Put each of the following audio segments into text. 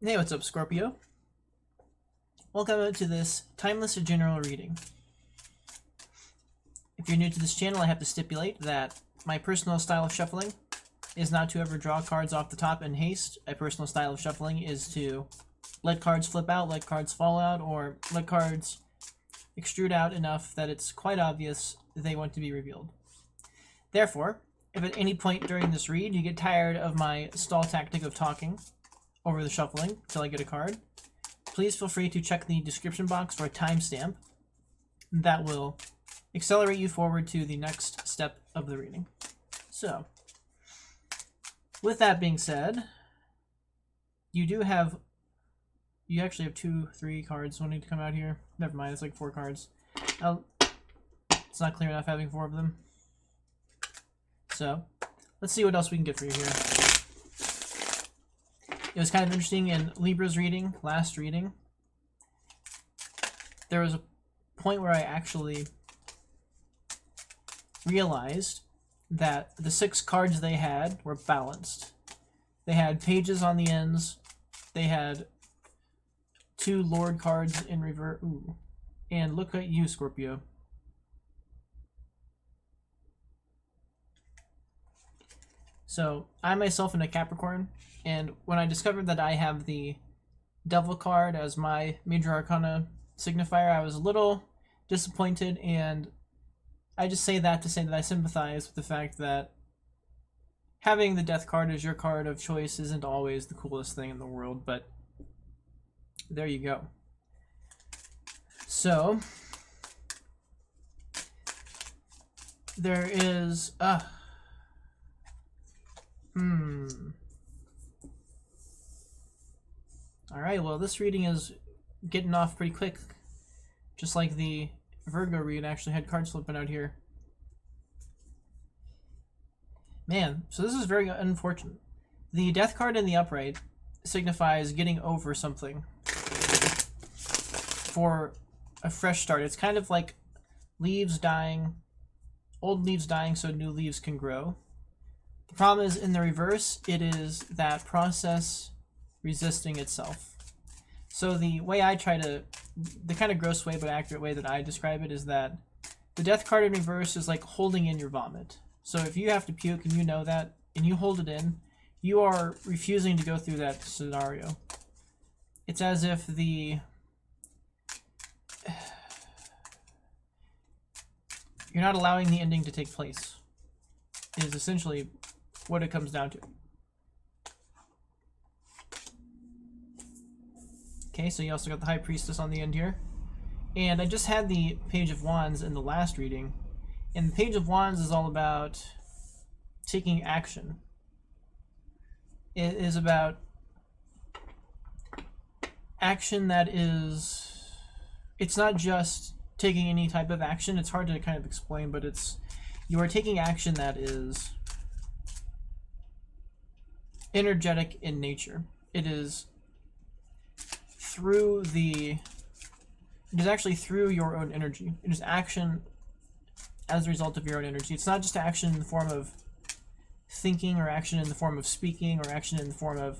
Hey, what's up, Scorpio? Welcome to this timeless general reading. If you're new to this channel, I have to stipulate that my personal style of shuffling is not to ever draw cards off the top in haste. A personal style of shuffling is to let cards flip out, let cards fall out, or let cards extrude out enough that it's quite obvious they want to be revealed. Therefore, if at any point during this read you get tired of my stall tactic of talking over the shuffling till I get a card, please feel free to check the description box for a timestamp that will accelerate you forward to the next step of the reading. So, with that being said, you actually have 3 cards wanting to come out here. Never mind, it's like 4 cards. It's not clear enough having 4 of them. So, let's see what else we can get for you here. It was kind of interesting in Libra's reading, last reading. There was a point where I actually realized that the 6 cards they had were balanced. They had pages on the ends. They had 2 Lord cards in reverse. Ooh. And look at you, Scorpio. So, I myself am a Capricorn, and when I discovered that I have the Devil card as my Major Arcana signifier, I was a little disappointed, and I just say that to say that I sympathize with the fact that having the Death card as your card of choice isn't always the coolest thing in the world, but there you go. So, there is... Alright, well, this reading is getting off pretty quick. Just like the Virgo read actually had cards flipping out here. Man, so this is very unfortunate. The Death card in the upright signifies getting over something for a fresh start. It's kind of like leaves dying, old leaves dying so new leaves can grow. The problem is, in the reverse, it is that process resisting itself. So the way I try to, the kind of gross way but accurate way that I describe it is that the Death card in reverse is like holding in your vomit. So if you have to puke and you know that, and you hold it in, you are refusing to go through that scenario. It's as if you're not allowing the ending to take place. It is essentially what it comes down to. Okay, so you also got the High Priestess on the end here. And I just had the Page of Wands in the last reading. And the Page of Wands is all about taking action. It is about action that is... It's not just taking any type of action. It's hard to kind of explain, but you are taking action that is energetic in nature. It is actually through your own energy. It is action as a result of your own energy. It's not just action in the form of thinking, or action in the form of speaking, or action in the form of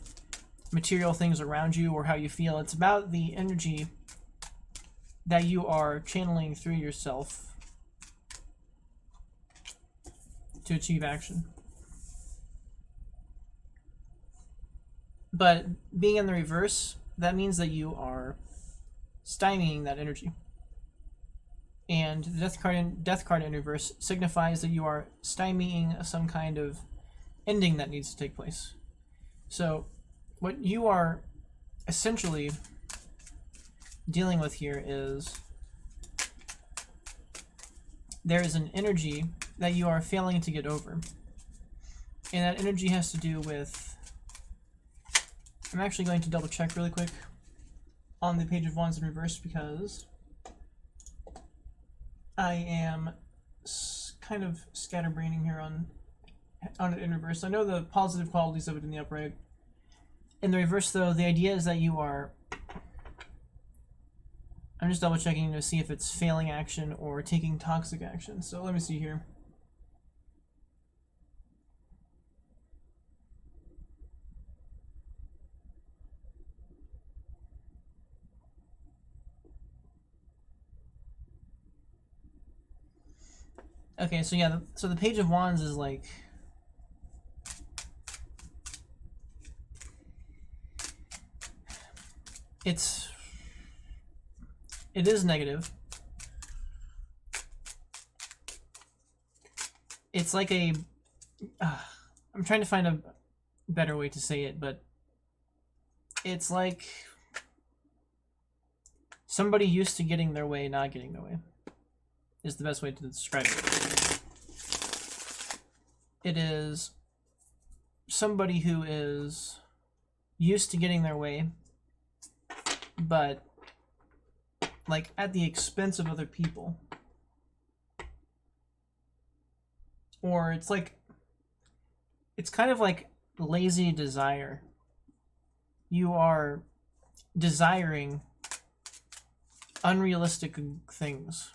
material things around you or how you feel. It's about the energy that you are channeling through yourself to achieve action. But being in the reverse, that means that you are stymieing that energy. And the Death card in reverse signifies that you are stymieing some kind of ending that needs to take place. So what you are essentially dealing with here is there is an energy that you are failing to get over. And that energy has to do with... I'm actually going to double check really quick on the Page of Wands in reverse because I am kind of scatterbraining here on it in reverse. I know the positive qualities of it in the upright. In the reverse, though, the idea is that you are... I'm just double checking to see if it's failing action or taking toxic action. So let me see here. Okay, so yeah, so the Page of Wands is like... It is negative. It's like a... I'm trying to find a better way to say it, but it's like somebody used to getting their way, not getting their way, is the best way to describe it. It is somebody who is used to getting their way, but like at the expense of other people. Or it's like, it's kind of like lazy desire. You are desiring unrealistic things,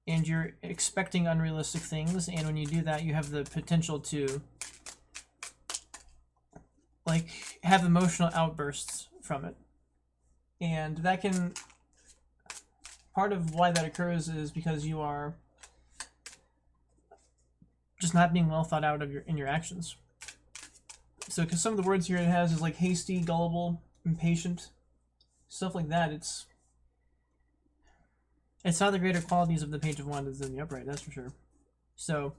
and you're expecting unrealistic things, and when you do that, you have the potential to like have emotional outbursts from it. And that can, part of why that occurs is because you are just not being well thought out of in your actions. So, because some of the words here it has is like hasty, gullible, impatient, stuff like that. It's not the greater qualities of the Page of Wands than the upright, that's for sure. So,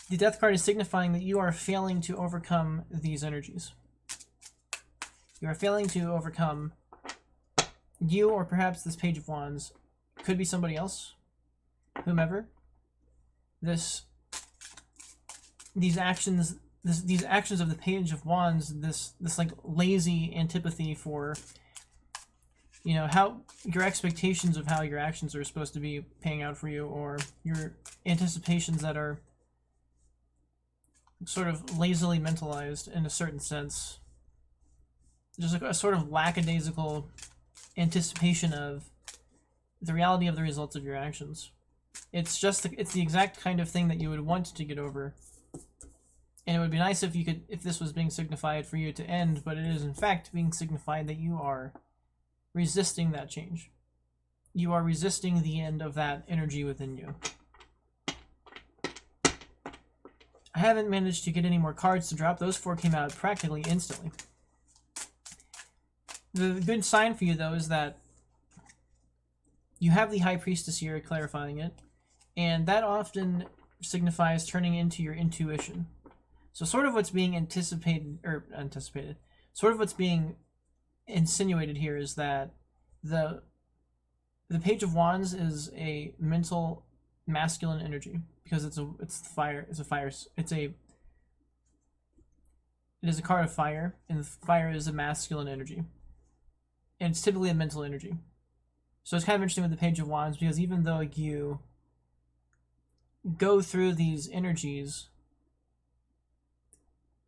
the Death card is signifying that you are failing to overcome these energies. You are failing to overcome you, or perhaps this Page of Wands could be somebody else, whomever. These actions of the Page of Wands, this like lazy antipathy for, you know, how your expectations of how your actions are supposed to be paying out for you, or your anticipations that are sort of lazily mentalized in a certain sense. Just like a sort of lackadaisical anticipation of the reality of the results of your actions. It's the exact kind of thing that you would want to get over. And it would be nice if this was being signified for you to end, but it is in fact being signified that you are resisting that change. You are resisting the end of that energy within you. I haven't managed to get any more cards to drop. Those 4 came out practically instantly. The good sign for you, though, is that you have the High Priestess here clarifying it, and that often signifies turning into your intuition. So sort of what's being sort of what's being insinuated here is that the Page of Wands is a mental masculine energy, because it is a card of fire, and fire is a masculine energy. And it's typically a mental energy. So it's kind of interesting with the Page of Wands, because even though you go through these energies,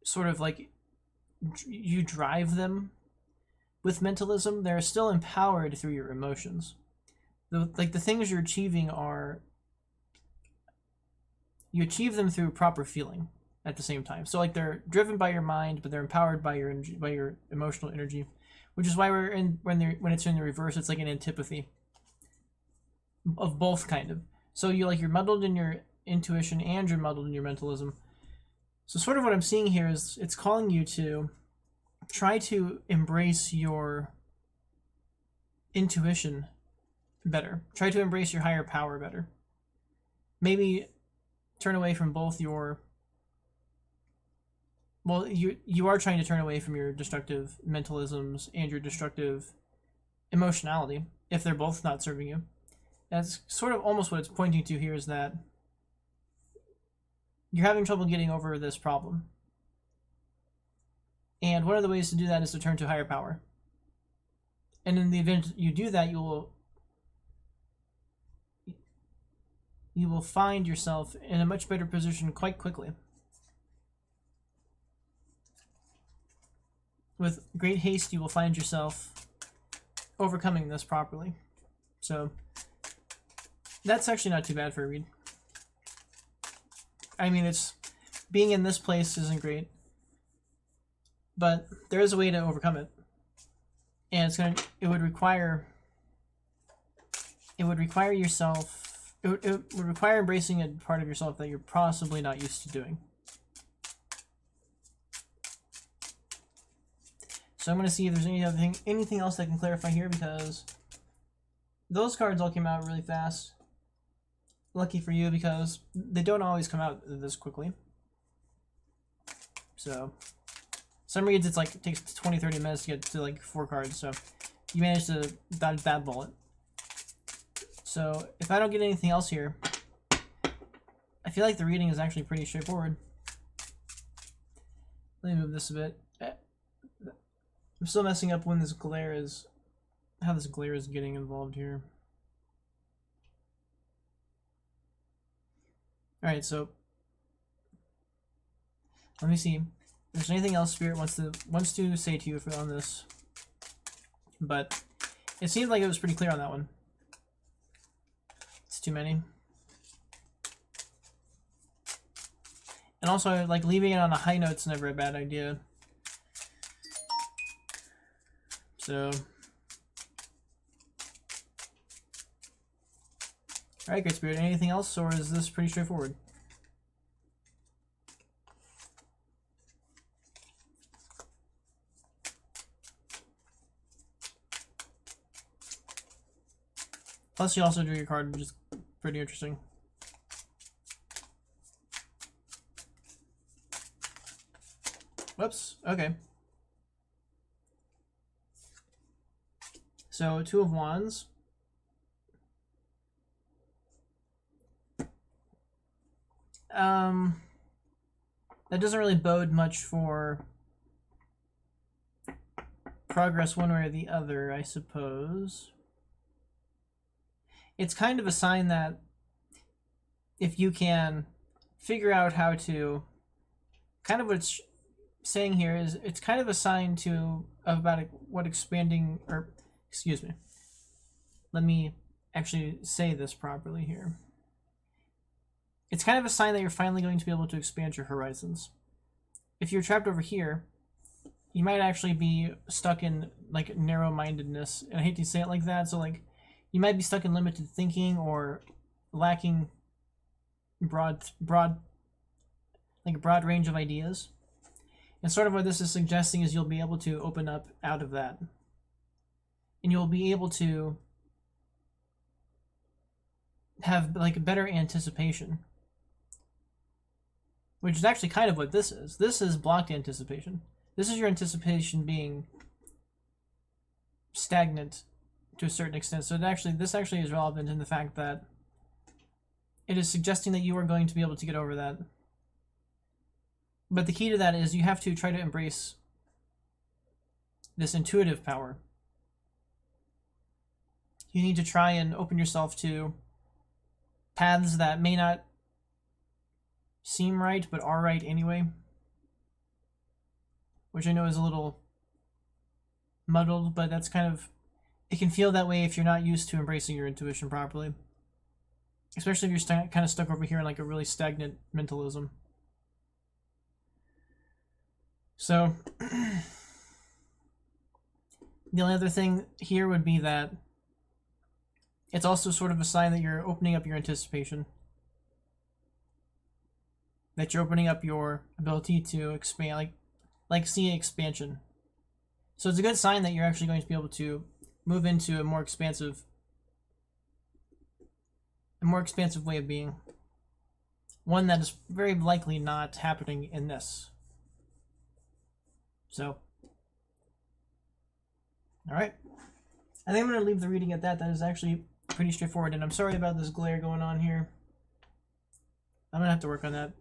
sort of like you drive them with mentalism, they're still empowered through your emotions. The things you're achieving you achieve them through proper feeling at the same time. So like they're driven by your mind, but they're empowered by your energy, by your emotional energy, which is why when it's in the reverse, it's like an antipathy of both, kind of. So you're muddled in your intuition and you're muddled in your mentalism. So sort of what I'm seeing here is it's calling you to try to embrace your intuition better. Try to embrace your higher power better. Maybe turn away from both your... Well, you are trying to turn away from your destructive mentalisms and your destructive emotionality, if they're both not serving you. That's sort of almost what it's pointing to here, is that you're having trouble getting over this problem. And one of the ways to do that is to turn to higher power. And in the event you do that, you will find yourself in a much better position quite quickly. With great haste, you will find yourself overcoming this properly. So that's actually not too bad for a read. I mean, being in this place isn't great, but there is a way to overcome it, and it would require it would require embracing a part of yourself that you're possibly not used to doing. So I'm going to see if there's anything else I can clarify here, because those cards all came out really fast. Lucky for you, because they don't always come out this quickly. So some reads it's like it takes 20-30 minutes to get to like 4 cards, so you managed to dodge that bullet. So if I don't get anything else here, I feel like the reading is actually pretty straightforward. Let me move this a bit. I'm still messing up when this glare is, how this glare is getting involved here. Alright, so let me see if there's anything else Spirit wants to say to you on this. But it seemed like it was pretty clear on that one. It's too many. And also, like, leaving it on a high note's never a bad idea. So, alright, Great Spirit, anything else, or is this pretty straightforward? Plus, you also drew your card, which is pretty interesting. Whoops, okay. So, 2 of Wands. That doesn't really bode much for progress one way or the other, I suppose. It's kind of a sign that if you can figure out how to, kind of what it's saying here is, it's kind of a sign to about what expanding, or excuse me, let me actually say this properly here. It's kind of a sign that you're finally going to be able to expand your horizons. If you're trapped over here, you might actually be stuck in like narrow-mindedness, and I hate to say it like that, so like you might be stuck in limited thinking or lacking broad range of ideas. And sort of what this is suggesting is you'll be able to open up out of that. And you'll be able to have like a better anticipation. Which is actually kind of what this is. This is blocked anticipation. This is your anticipation being stagnant to a certain extent. So this actually is relevant in the fact that it is suggesting that you are going to be able to get over that. But the key to that is you have to try to embrace this intuitive power. You need to try and open yourself to paths that may not seem right, but are right anyway. Which I know is a little muddled, but that's kind of, it can feel that way if you're not used to embracing your intuition properly. Especially if you're kind of stuck over here in like a really stagnant mentalism. So, the only other thing here would be that it's also sort of a sign that you're opening up your anticipation. That you're opening up your ability to expand, like see expansion. So it's a good sign that you're actually going to be able to move into a more expansive way of being. One that is very likely not happening in this. So, alright. I think I'm going to leave the reading at that. That is actually pretty straightforward, and I'm sorry about this glare going on here. I'm going to have to work on that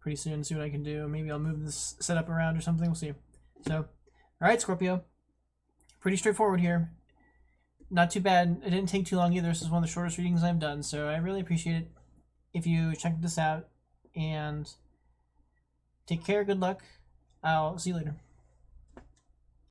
pretty soon, see what I can do. Maybe I'll move this setup around or something, we'll see. So, alright, Scorpio. Pretty straightforward here. Not too bad. It didn't take too long either. This is one of the shortest readings I've done, so I really appreciate it if you check this out, and take care, good luck. I'll see you later.